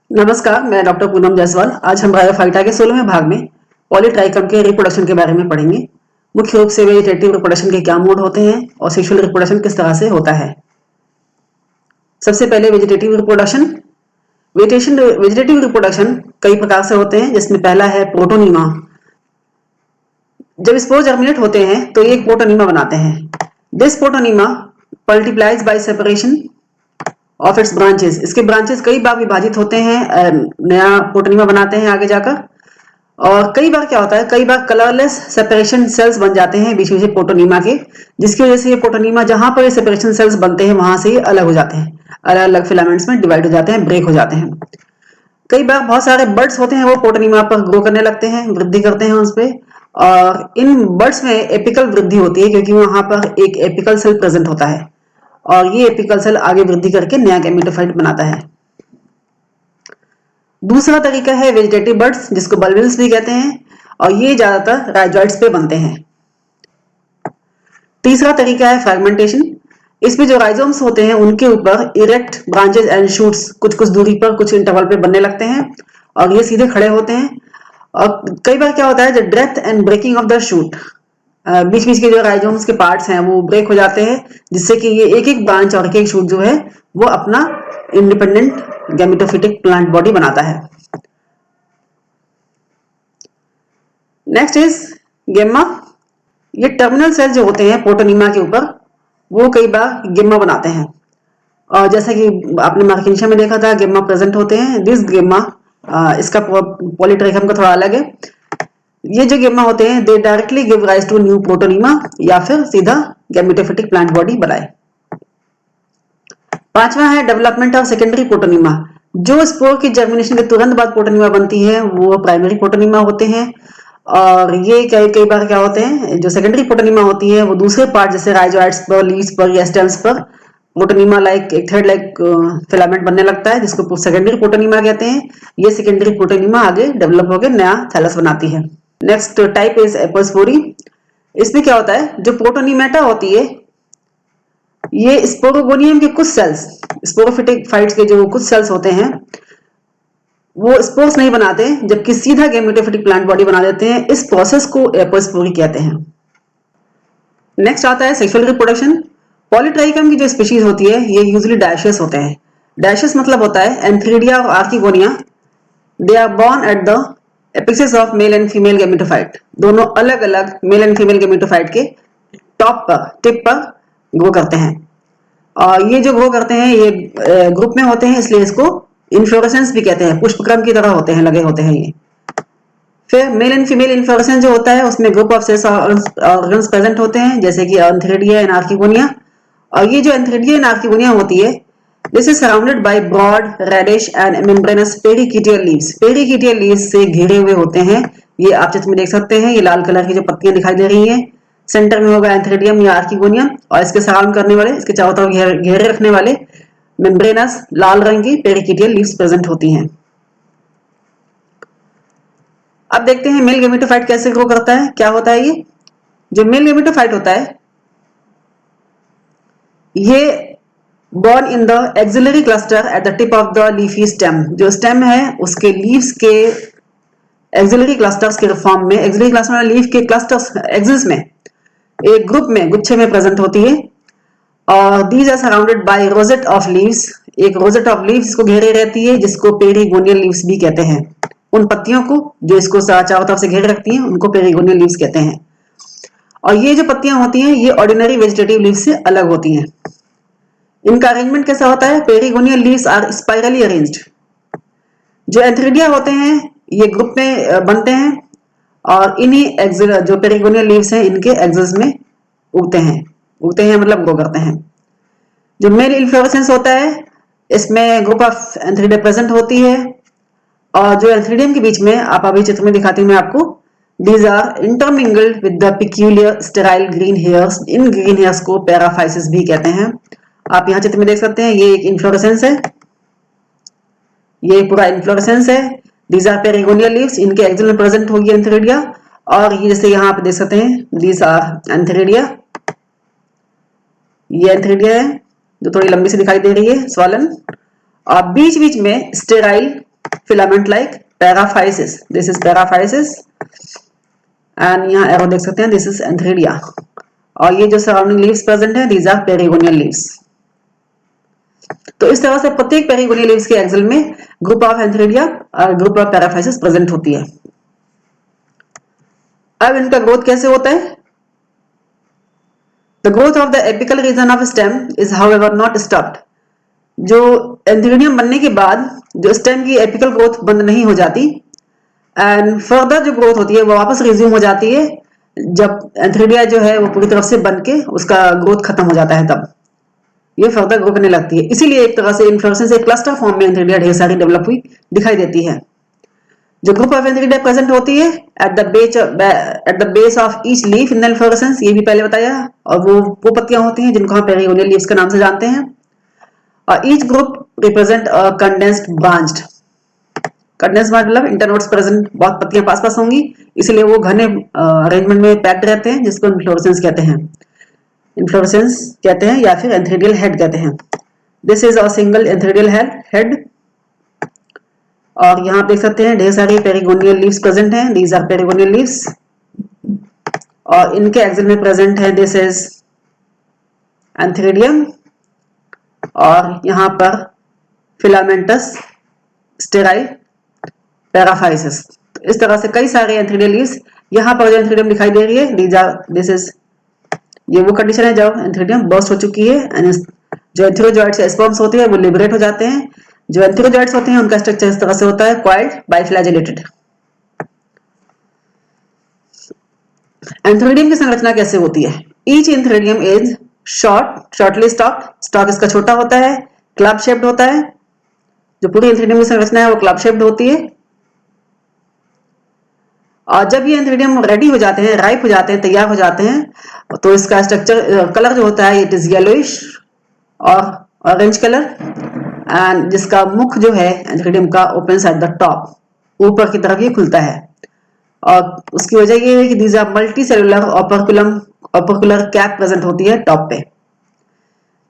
नमस्कार, मैं डॉक्टर पूनम जायसवाल। आज हम ब्रायोफाइटा के 16वें भाग में पॉलीट्राइकम के रिप्रोडक्शन के बारे में पढ़ेंगे। मुख्य रूप से वेजिटेटिव रिप्रोडक्शन के क्या मोड होते हैं और सेक्सुअल रिप्रोडक्शन किस तरह से होता है। सबसे पहले वेजिटेटिव रिप्रोडक्शन। वेजिटेटिव रिप्रोडक्शन कई प्रकार से होते हैं, जिसमें पहला है प्रोटोनीमा। जब स्पोर जर्मिनेट होते हैं तो ये एक प्रोटोनीमा बनाते हैं। This protonema multiplies bye separation of its branches. इसके ब्रांचेस कई बार विभाजित होते हैं, नया प्रोटोनीमा बनाते हैं आगे जाकर। और कई बार क्या होता है, कई बार कलरलेस सेपरेशन सेल्स बन जाते हैं बीच में से प्रोटोनीमा के, जिसकी वजह से ये प्रोटोनीमा जहां पर ये सेपरेशन सेल्स बनते हैं वहां से ये अलग हो जाते हैं, अलग अलग फिलामेंट्स में डिवाइड हो जाते हैं, ब्रेक हो जाते हैं। कई बार बहुत सारे बर्ड्स होते हैं, वो प्रोटोनीमा पर ग्रो करने लगते हैं, वृद्धि करते हैं उस पर। और इन बर्ड्स में एपिकल वृद्धि होती है, क्योंकि वहां पर एक एपिकल सेल प्रेजेंट होता है और ये एपिकल सेल आगे वृद्धि करके नया गैमेटोफाइट बनाता है। दूसरा तरीका है वेजिटेटिव बर्ड्स, जिसको बल्बिल्स भी कहते हैं, और ये ज्यादातर राइजोइड्स पे बनते हैं। तीसरा तरीका है फ्रैगमेंटेशन। इसमें जो राइजोम्स होते हैं उनके ऊपर इरेक्ट ब्रांचेस एंड शूट्स कुछ कुछ दूरी पर, कुछ इंटरवल पे बनने लगते हैं और ये सीधे खड़े होते हैं। और कई बार क्या होता है, the death and breaking of the shoot, बीच बीच के जो राइजोम्स के पार्ट्स हैं वो ब्रेक हो जाते हैं, जिससे कि ये एक एक ब्रांच और एक एक शूट जो है वो अपना इंडिपेंडेंट गैमेटोफिटिक प्लांट बॉडी बनाता है। Next is gemma. ये टर्मिनल सेल जो होते हैं प्रोटोनीमा के ऊपर, वो कई बार गेम्मा बनाते हैं। और जैसा कि आपने मार्किंशिया में देखा था, गेम्मा प्रेजेंट होते हैं। दिस गेम्मा, इसका पॉलीट्राइकम का थोड़ा अलग है। ये जो गेम्मा होते हैं, they directly give rise to new protonema, या फिर सीधा गैमेटोफिटिक प्लांट बॉडी बनाए। पांचवा है डेवलपमेंट ऑफ सेकेंडरी प्रोटोनीमा। जो स्पोर की जर्मिनेशन के तुरंत बाद प्रोटोनीमा बनती है वो प्राइमरी प्रोटोनीमा होते हैं। और ये कई कई बार क्या होते हैं, जो सेकेंडरी प्रोटोनीमा होती है वो दूसरे पार्ट जैसे राइजोइड्स पर, लीव्स पर या स्टेम्स पर प्रोटोनीमा लाइक एक थ्रेड लाइक फिलामेंट बनने लगता है, जिसको सेकेंडरी प्रोटोनीमा कहते हैं। ये सेकेंडरी प्रोटोनीमा आगे डेवलप होकर नया थैलस बनाती है। Next type is apospory. इसमें क्या होता है, जो प्रोटोनीमेटा होती है, ये स्पोरोगोनियम के कुछ सेल्स, स्पोरोफिटिक फाइट्स के जो कुछ सेल्स होते हैं, वो स्पोर्स नहीं बनाते, जबकि सीधा गैमेटोफिटिक प्लांट बॉडी बना देते हैं। इस प्रोसेस को एपोस्पोरी कहते हैं। नेक्स्ट आता है सेक्सुअल रिप्रोडक्शन। पॉलीट्राइकम की जो स्पीशीज होती है ये यूजुअली डायशियस होते हैं। डायशियस मतलब होता है एंथ्रीडिया और archegonia, they are borne at the apexes of male and female gametophyte. दोनों अलग अलग मेल एंड फीमेल गैमेटोफाइट के टॉप पर, टिप पर ग्रो करते हैं। और ये जो ग्रो करते हैं ये ग्रुप में होते हैं, इसलिए इसको इन्फ्लोरेसेंस भी कहते हैं। पुष्पक्रम की तरह होते हैं, लगे होते हैं ये। फिर मेल एंड फीमेल इन्फ्लोरेसेंस जो होता है उसमें group of cells organs present होते हैं, जैसे कि एंथ्रीडिया एंड आर्किगोनिया। और ये जो एंथ्रीडिया एंड आर्किगोनिया होती है, this is surrounded by broad reddish and membranous perichaetial leaves. Perichaetial leaves से घिरे हुए होते हैं। ये आप चित्र में देख सकते हैं, ये लाल कलर की जो पत्तियां दिखाई दे रही हैं, सेंटर में होगा एंथ्रीडियम या आर्किगोनियम, और इसके सराउंड करने वाले, इसके चारों तरफ घेरे रखने वाले मेम्ब्रेनस लाल रंग की पेरिकिटियल लीव्स प्रेजेंट होती हैं। अब देखते हैं मेल गैमेटोफाइट कैसे ग्रो करता है, क्या होता है ये। जो मेल गैमेटोफाइट होता है ये born in the axillary cluster at the tip of the leafy stem। जो स्टेम है उसके लीव्स के एक्सिलरी क्लस्टर्स के फॉर्म में, एक्सिलरी क्लस्टर में लीफ के क्लस्टर्स एक्सिस में एक ग्रुप में, गुच्छे में प्रेजेंट होती है। और these are surrounded by rosette of leaves. एक रोजेट ऑफ लीव्स को घेरे रहती है, जिसको पेरिगोनियल लीव्स भी कहते हैं। उन पत्तियों को जो इसको चारों तरफ से घेरे रखती हैं उनको पेरिगोनियल लीव्स कहते हैं। और ये जो पत्तियां होती हैं ये ऑर्डिनरी वेजिटेटिव लीव्स से अलग होती हैं। इनका अरेंजमेंट कैसा होता है, पेरिगोनियल लीव्स आर स्पाइरली अरेंज्ड। जो एंथ्रीडिया होते हैं ये ग्रुप में बनते हैं और इन्हीं एक्सिल जो पेरिगोनियल लीव्स हैं इनके एक्सिस में उगते हैं मतलब ग्रो करते हैं। जो मेल इन्फ्लोरेसेंस होता है इसमें ग्रुप ऑफ एंथ्रीडिया प्रेजेंट होती है, और जो एंथ्रीडियम के बीच में, आप अभी चित्र में दिखाती हूँ मैं आपको, these are intermingled with the peculiar sterile green hairs। In green hairs को पैराफाइसिस भी कहते हैं। आप यहाँ चित्र में देख सकते हैं, ये एक इन्फ्लोरेसेंस है, ये पूरा इन्फ्लोरेसेंस है। these are पेरिगोनियल लीव्स, इनके एक्सिल में प्रेजेंट होगी एंथ्रीडिया। और ये जैसे यहाँ आप देख सकते हैं, these are एंथ्रीडिया। ये एंथ्रीडिया है जो थोड़ी लंबी से दिखाई दे रही है, स्वालन। और बीच बीच में sterile filament like paraphysis, this is paraphysis, and यहाँ एरो देख सकते हैं, दिस इज एंथ्रेडिया। और ये जो सराउंडिंग लीव्स प्रेजेंट है, दीज आर पेरिगोनियल लीव्स। तो इस तरह से प्रत्येक पेरिगोनियल लीव्स के एक्सिल में ग्रुप ऑफ एंथ्रेडिया और ग्रुप ऑफ पैराफाइसिस प्रेजेंट होती है। अब इनका ग्रोथ कैसे होता है? The growth of the apical region of stem is however not stopped. जो एंथ्रेडियम बनने के बाद जो स्टेम की एपिकल ग्रोथ बंद नहीं हो जाती, एंड फर्दर जो ग्रोथ होती है वो वापस रिज्यूम हो जाती है जब एंथ्रेडिया जो है वो पूरी तरफ से बन के उसका ग्रोथ खत्म हो जाता है, तब ये फर्दर ग्रो करने लगती है। इसीलिए एक तरह से इन्फ्लोरेसेंस एक क्लस्टर फॉर्म में एंथ्रेडिया ढेर सारी डेवलप हुई दिखाई देती है। जो ग्रुप ऑफ एंथ्रेडिया प्रेजेंट होती है at the base of each leaf in the inflorescence, ये भी पहले बताया, और वो पत्तियां होती हैं जिनको हम पेरिगोनियल लीव्स के नाम से जानते हैं। और each group represent condensed branched, condense मतलब इंटरनोड्स प्रेजेंट, बहुत पत्तियां पास पास होंगी, इसलिए वो घने अरेंजमेंट में पैक्ड रहते हैं, जिसको इन्फ्लोरेसेंस कहते हैं, इन्फ्लोरेसेंस कहते हैं या फिर एंथ्रेडियल हेड कहते हैं। This is a single antheridial head. और यहाँ आप देख सकते हैं ढेर सारी पेरिगोनियल लीव्स प्रेजेंट हैं, दीज आर पेरिगोनियल लीव्स। और इनके एक्सिल में प्रेजेंट है, दिस इज एंथ्रेडियम, और यहाँ पर फिलामेंटस स्टेराइल पैराफाइसिस। इस तरह से कई सारे एंथ्रेडियल लीव्स, यहाँ पर जो एंथ्रेडियम दिखाई दे रही है, दिस इज, ये वो कंडीशन है जब एंथ्रेडियम बर्स्ट हो चुकी है, एंड जो एंथेरोजोइट्स स्पर्म्स होते हैं वो लिबरेट हो जाते हैं। जो एंथेरोजोइट्स होते हैं उनका स्ट्रक्चर इस तरह से होता है, कॉइल्ड बाइफ्लैजेलेटेड। एंथ्रेडियम की संरचना कैसे होती है? Each antheridium is shortly stalked, stalk इसका छोटा होता है, क्लब शेप्ड होता है। जो पूरी एंथ्रेडियम की संरचना है वो क्लब शेप्ड होती है। और जब ये एंथ्रेडियम रेडी हो जाते हैं, राइप हो जाते हैं, तैयार हो जाते हैं, तो इसका स्ट्रक्चर कलर जो होता है इट इज येलोइश और ऑरेंज कलर, एंड जिसका मुख जो है एंथ्रेडियम का ओपन्स एट द टॉप, ऊपर की तरफ ये खुलता है। और उसकी वजह ये है कि these are multicellular opercular cap present होती है टॉप पे।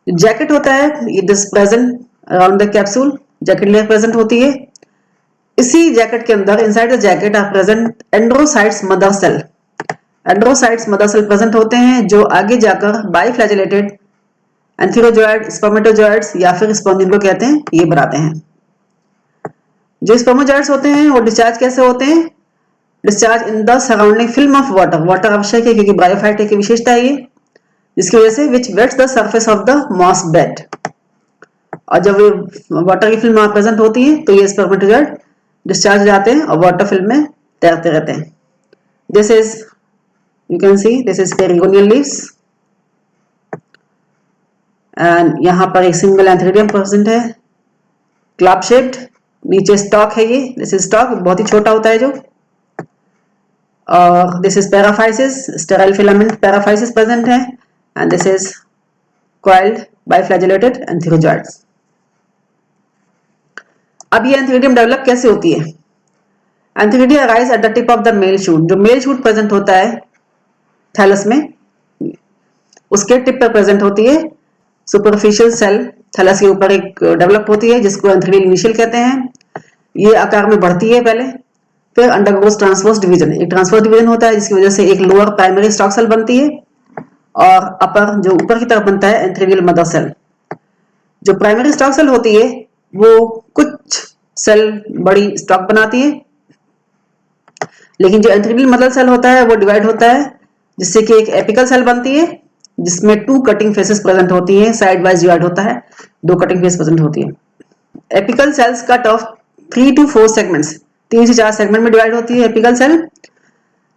जैकेट होता है, it is present around the capsule, jacket layer present होती है। इसी जैकेट के अंदर inside the jacket are present androcytes mother cell. Androcytes mother cell present होते हैं जो आगे जाकर बाइफ्लैजेलेटेड एंथेरोजोइड, स्पर्मेटोजोइड्स या फिर स्पर्म जिनको कहते हैं, ये बनाते हैं। जो स्पर्मोजोइड्स होते हैं वो डिस्चार्ज कैसे होते हैं? Discharge in the surrounding film of water. Water आवश्यक है क्योंकि ब्रायोफाइट की विशेषता है ये, जिसकी वजह से which wets the surface of the moss bed. और जब वाटर की फिल्म वहां प्रेजेंट होती है तो ये स्पर्मेटोजोइड डिस्चार्ज हो जाते हैं और वाटर फिल्म में तैरते रहते हैं। This is, you can see, this is perigonial leaves, and यहाँ पर एक सिंगल एंथ्रेडियम प्रेजेंट है, क्लब शेप्ड, नीचे स्टॉक है ये, दिस इज स्टॉक, बहुत ही छोटा होता है जो। और this is paraphysis, sterile filament paraphysis present है, and this is coiled biflagellate antherozoids. अब ये एंथ्रेडियम डेवलप कैसे होती है? Antheridia arise at the tip of the male shoot. जो मेल शूट प्रेजेंट होता है थैलस में, उसके टिप पर प्रेजेंट होती है सुपरफिशियल सेल, थैलस के ऊपर एक डेवलप होती है जिसको एंथ्रेडियल इनिशियल कहते हैं। ये आकार में बढ़ती है पहले, फिर अंडरगोज ट्रांसवर्स डिवीजन, एक ट्रांसवर्स डिवीजन होता है जिसकी वजह से एक लोअर प्राइमरी स्टॉक सेल बनती है, और अपर जो ऊपर की तरफ बनता है एंथ्रेडियल मदर सेल। जो प्राइमरी स्टॉक सेल होती है वो कुछ सेल बड़ी स्टॉक बनाती है, लेकिन जो एंथ्रेडियल मदर सेल होता है वो डिवाइड होता है जिससे कि एक एपिकल सेल बनती है जिसमें 2 कटिंग फेसेस प्रेजेंट होती है, साइड वाइज डिवाइड होता है, 2 कटिंग फेस प्रेजेंट होती है। Apical cells cut off 3 to 4 segments, 3 से 4 सेगमेंट में डिवाइड होती है apical cell.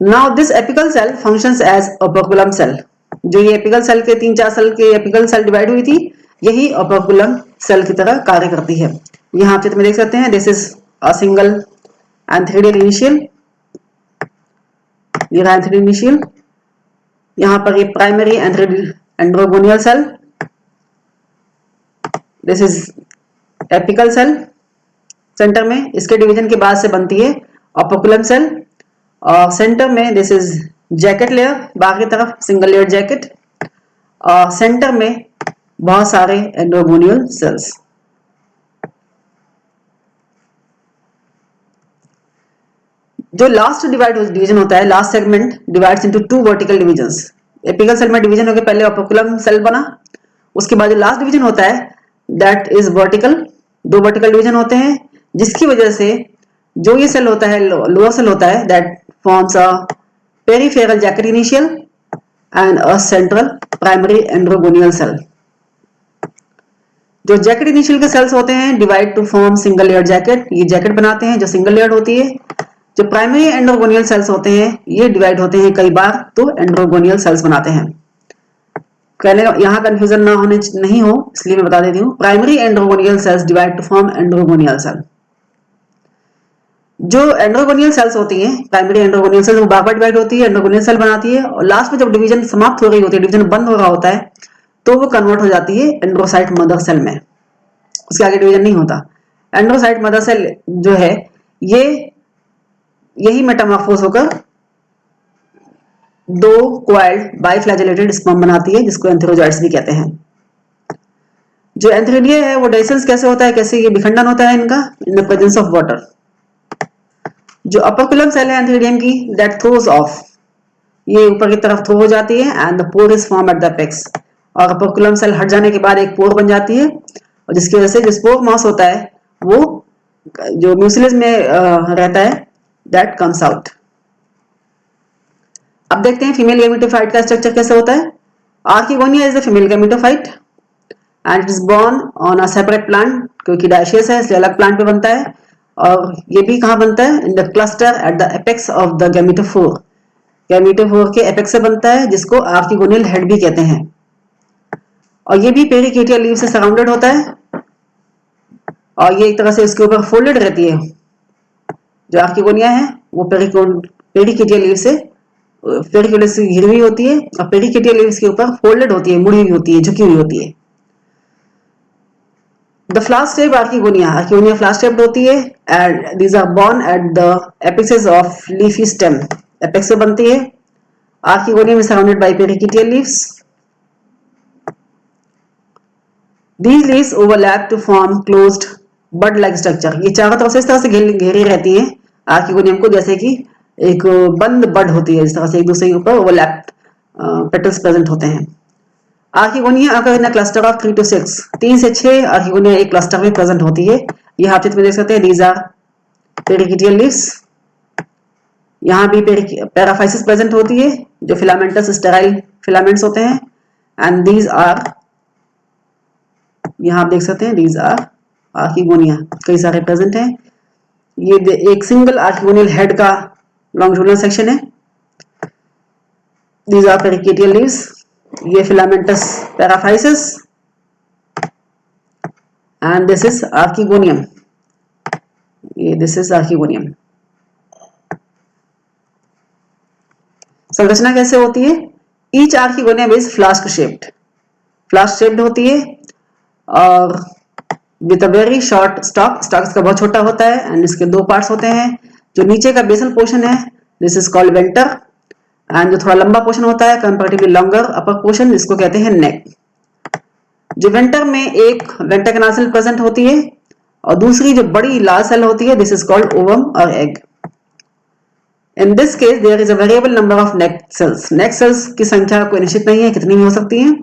Now this apical cell functions as operculum cell. जो ये एपिकल सेल के 3-4 सेल के एपिकल सेल डिवाइड हुई थी, यही ओपर्कुलम सेल की तरह कार्य करती है। यहाँ आप चित्र में देख सकते हैं, this is a single antheridial initial, ये रहा एंथ्रेडियल इनिशियल। यहाँ पर ये primary androgonial cell, this is apical cell center में, इसके डिवीजन के बाद से बनती है ओपर्कुलम सेल, और सेंटर में दिस इज जैकेट लेयर, बाकी तरफ सिंगल लेयर जैकेट, और सेंटर में बहुत सारे एंड्रोगोनियल सेल्स। जो लास्ट डिवीजन होता है, last segment divides into 2 vertical divisions. Apical cell में डिवीजन हो गया, पहले ओपर्कुलम सेल बना, उसके बाद जो लास्ट डिवीजन होता है that is vertical, 2 vertical division होते हैं, जिसकी वजह से जो ये सेल होता है, लोअर सेल होता है, that forms a peripheral jacket initial and a central primary androgonial cell. जो जैकेट इनिशियल के सेल्स होते हैं divide to form single layer jacket, ये जैकेट बनाते हैं जो सिंगल लेयर होती है। जो प्राइमरी एंड्रोगोनियल सेल्स होते हैं ये डिवाइड होते हैं कई बार तो एंड्रोगोनियल सेल्स बनाते हैं। कहने यहां कंफ्यूजन ना होने नहीं हो इसलिए मैं बता देती हूँ, primary androgonial cells divide to form androgonial cell. जो एंड्रोगोनियल सेल्स होती हैं, प्राइमरी एंड्रोगोनियल सेल्स, वो बार बार डिवाइड होती है, एंड्रोगोनियल सेल बनाती है, और लास्ट में जब डिवीजन समाप्त हो रही होती है, डिवीजन बंद हो रहा होता है, तो वो कन्वर्ट हो जाती है एंड्रोसाइट मदर सेल में, उसके आगे डिवीजन नहीं होता। एंड्रोसाइट मदर सेल जो है ये यही मेटामॉर्फोज होकर 2 क्वाइल्ड बाइफ्लैजेलेटेड स्पर्म बनाती है, जिसको एंथेरोजॉइट्स भी कहते हैं। जो एंथेरिडिया है वो डेसेंस कैसे होता है, कैसे ये विखंडन होता है इनका, in the presence of water. जो अपर्कुलम सेल है एंथेरिडियम की, दैट थ्रोज ऑफ, ये ऊपर की तरफ थ्रो हो जाती है, and the pour is form eight the apex, और अपर्कुलम सेल हट जाने के बाद एक पोर बन जाती है, और जिसकी वजह से जो स्पोर मास होता है वो जो म्यूसिलेज में रहता है दैट कम्स आउट। अब देखते हैं फीमेल गैमेटोफाइट का स्ट्रक्चर कैसे होता है। Archegonia is the female gametophyte and it is borne on a separate plant, क्योंकि डायशियस है इसलिए अलग प्लांट पे बनता है, और ये भी कहाँ बनता है, in the cluster at the apex of the gametophore, gametophore के एपेक्स से बनता है, जिसको आर्किगोनियल हेड भी कहते हैं। और ये भी पेरिकेटियल लीव से सराउंडेड होता है, और ये एक तरह से इसके ऊपर फोल्डेड रहती है। जो आर्किगोनिया है वो पेरिकेटियल लीव से घिरी हुई होती है, और पेरिकेटियल लीव्स के ऊपर फोल्डेड होती है, मुड़ी हुई होती है, झुकी हुई होती है। The flask shape archegonia flask shaped होती है, and these are borne at the apices of leafy stem, apex से बनती है। Archegonium is surrounded by perichaetial leaves. These leaves overlap to form closed bud-like structure. ये चारों तरफ से इस तरह से घेरी रहती हैं आर्किगोनियम को, जैसे कि एक बंद बड होती है, इस तरह से एक दूसरे के ऊपर ओवरलैप पेटल्स प्रेजेंट होते हैं। आर्किगोनिया अगर इन क्लस्टर ऑफ 3 to 6, 3 से 6 आर्किगोनिया एक क्लस्टर में प्रेजेंट होती है। ये आप चित्र में देख सकते हैं, दीज आर पेरिकेटियल लीव्स। यहाँ भी पैराफाइसिस प्रेजेंट होती है, जो फिलामेंटस स्टेराइल फिलामेंट्स होते हैं, एंड दीज आर, यहाँ आप देख सकते हैं, दीज आर आर्किगोनिया, कई सारे प्रेजेंट हैं। ये एक सिंगल आर्किगोनियल हेड का लॉन्गिट्यूडिनल सेक्शन है। दीज आर पेरिकेटियल लीव्स, ये filamentous paraphysis, and this is archegonium, ये दिस इज आर्किगोनियम। संरचना कैसे होती है, each archegonium is flask shaped होती है, और with a very short stock इसका बहुत छोटा होता है, एंड इसके 2 पार्ट्स होते हैं। जो नीचे का बेसल पोर्शन है this is called venter, and जो थोड़ा लंबा पोर्शन होता है कंपैरेटिवली लॉन्गर अपर पोर्शन, इसको कहते हैं नेक। जो वेंटर में एक वेंट्रिकल सेल प्रेजेंट होती है, और दूसरी जो बड़ी लाल सेल होती है दिस इज कॉल्ड ओवम और egg. In this case there is a variable number of neck cells की संख्या कोई निश्चित नहीं है, कितनी भी हो सकती है।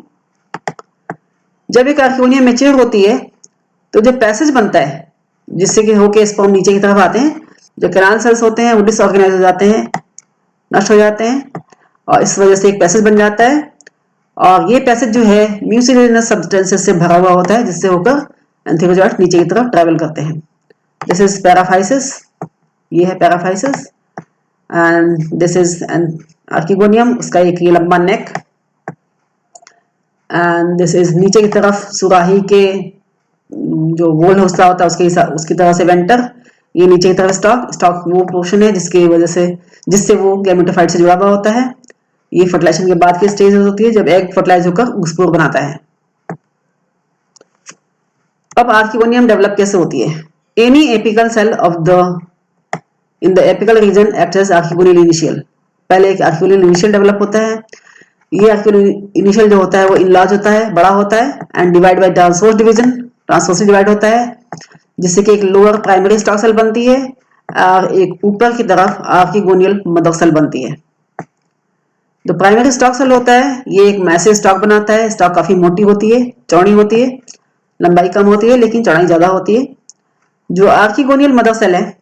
जब एक आर्किगोनिया मैच्योर होती है तो जो पैसेज बनता है जिससे कि होके स्पर्म नीचे की तरफ आते हैं, जो कैनाल सेल्स होते हैं वो डिसऑर्गेनाइज हो जाते हैं, नष्ट हो जाते हैं, और इस वजह से एक पैसेज बन जाता है। और ये पैसेज जो है म्यूसिलिनस सब्सटेंसेस से भरा हुआ होता है, जिससे होकर एंथेरोजॉइट नीचे की तरफ ट्रैवल करते हैं। दिस इज पैराफाइसिस, ये है paraphysis, and this is an archegonium, उसका एक ये लंबा नेक, एंड दिस इज नीचे की तरफ सुराही के जो वोल होता है उसकी तरह से वेंटर, ये नीचे की तरफ स्टॉक वो पोर्शन है जिससे वो गैमेटोफाइट से जुड़ा हुआ होता है। ये फर्टिलाइजेशन के बाद की स्टेज होती है, जब एग फर्टिलाइज होकर स्पोर बनाता है। अब आर्किगोनियम डेवलप कैसे होती है, any apical cell of the in the apical region act as archegonial initial. पहले एक आर्किगोनियल इनिशियल डेवलप होता है, ये आर्किगोनियल इनिशियल जो होता है वो इनलार्ज होता है, बड़ा होता है, and divide by transverse division, transverse divide होता है, जिससे कि एक लोअर प्राइमरी स्टॉक सेल बनती है, और एक ऊपर की तरफ आर्किगोनियल मदर सेल बनती है। जो प्राइमरी स्टॉक सेल होता है ये एक मैसिव स्टॉक बनाता है। स्टॉक काफी मोटी होती है, चौड़ी होती है, लंबाई कम होती है लेकिन चौड़ाई ज्यादा होती है। जो आर्किगोनियल मदर सेल है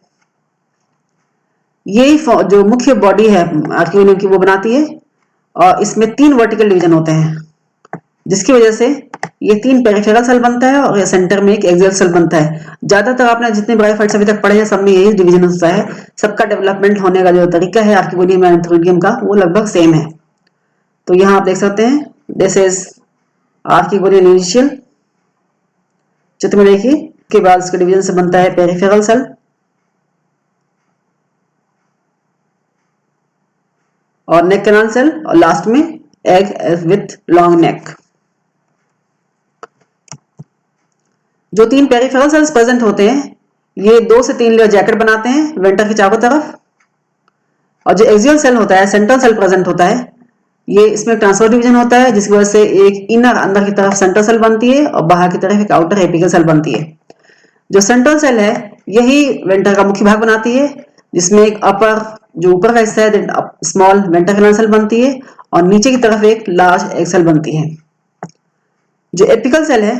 ये जो मुख्य बॉडी है आर्किगोनियल की वो बनाती है, और इसमें 3 वर्टिकल डिवीजन होते हैं, जिसकी वजह से ये 3 पेरिफेरल सेल बनता है और ये सेंटर में एक एक्सियल सेल बनता है। ज्यादातर आपने जितने ब्रायोफाइट्स अभी तक पढ़े हैं सब में यही डिवीजन होता है। सबका डेवलपमेंट होने का जो तरीका है आर्किगोनियम एंड एंथ्रोडियम का वो लगभग सेम है। तो यहाँ आप देख सकते हैं दिस इज आर्किगोनियल इनिशियल चित्र में देखिए, के बाद इसके डिवीजन से बनता है पेरिफेरल सेल और नेक कैनाल सेल और लास्ट में एग विथ लॉन्ग नेक। जो 3 पेरिफेरल सेल्स प्रेजेंट होते हैं ये 2 से 3 लेयर जैकेट बनाते हैं वेंटर के चारों तरफ, और जो एक्सियल सेल होता है सेंट्रल सेल प्रेजेंट होता है ये इसमें ट्रांसफर डिवीजन होता है, जिसकी वजह से एक इनर अंदर की तरफ सेंट्रल सेल बनती है और बाहर की तरफ एक आउटर एपिकल सेल बनती है। जो सेंट्रल सेल है यही वेंटर का मुख्य भाग बनाती है, जिसमें एक अपर जो ऊपर का हिस्सा है स्मॉल वेंटर कैनाल सेल बनती है और नीचे की तरफ एक लार्ज एग सेल बनती है। जो एपिकल सेल है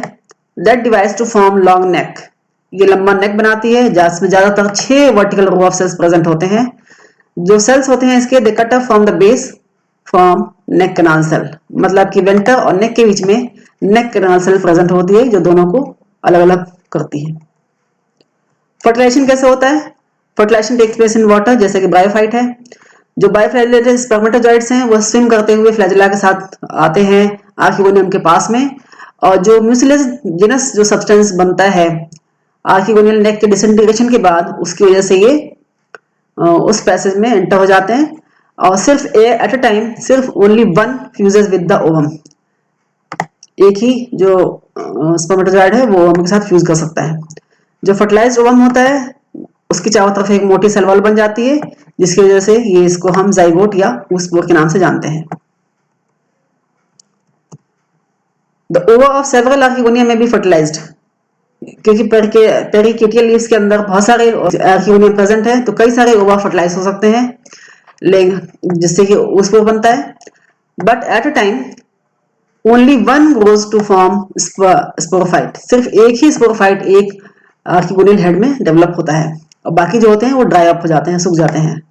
that divides to form long neck, ये लंबा नेक बनाती है जिसमें ज्यादातर 6 vertical row of cells present होते हैं। जो सेल्स होते हैं इसके they cut up from the base from neck canal cell, मतलब कि वेंटर और नेक के बीच में नेक कैनाल सेल प्रेजेंट होती है जो दोनों को अलग अलग करती है। फर्टिलाइजेशन कैसे होता है? Fertilisation takes place in water, जैसे कि ब्रायोफाइट है। जो बायोफ्लैजेलेटेड स्पर्मेटोजॉइड्स हैं वो स्विम करते हुए फ्लैजेला के साथ आते हैं आर्किगोनियम के पास में, और जो म्यूसिलेज जिनस जो सब्सटेंस बनता है आर्किगोनियल नेक के डिसइंटीग्रेशन के बाद उसकी वजह से ये उस पैसेज में एंटर हो जाते हैं, और सिर्फ एट अ टाइम सिर्फ only 1 fuses with the ovum, एक ही जो स्पर्मेटोजॉइड है वो ओवम के साथ फ्यूज कर सकता है। जो फर्टिलाइज्ड ओवम होता है उसकी चारों तरफ एक मोटी सेल वॉल बन जाती है, जिसकी वजह से ये इसको हम जाइगोट या oospore के नाम से जानते हैं। द ओवा ऑफ सेवरल आर्किगोनिया में भी फर्टिलाइज्ड, क्योंकि पेरिकेटियल लीव्स के अंदर बहुत सारे आर्किगोनियम प्रेजेंट है तो कई सारे ओवा फर्टिलाइज हो सकते हैं जिससे कि oospore बनता है। But at a time only 1 grows to form sporophyte, सिर्फ एक ही स्पोरोफाइट एक आर्किगोनियल हेड में डेवलप होता है और बाकी जो होते हैं वो ड्राई अप हो जाते हैं, सूख जाते हैं।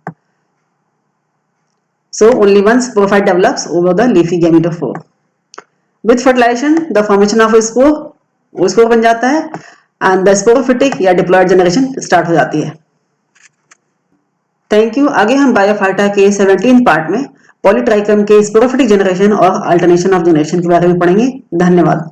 So only 1 sporophyte develops over the leafy gametophore. With fertilization the formation of spore बन जाता है एंड द स्पोरोफिटिक या डिप्लॉयड जनरेशन स्टार्ट हो जाती है। Thank you. आगे हम बायोफाइटा के 17 पार्ट में पॉलीट्राइकम के स्पोरोफिटिक जनरेशन और अल्टरनेशन ऑफ जनरेशन के बारे में पढ़ेंगे। धन्यवाद।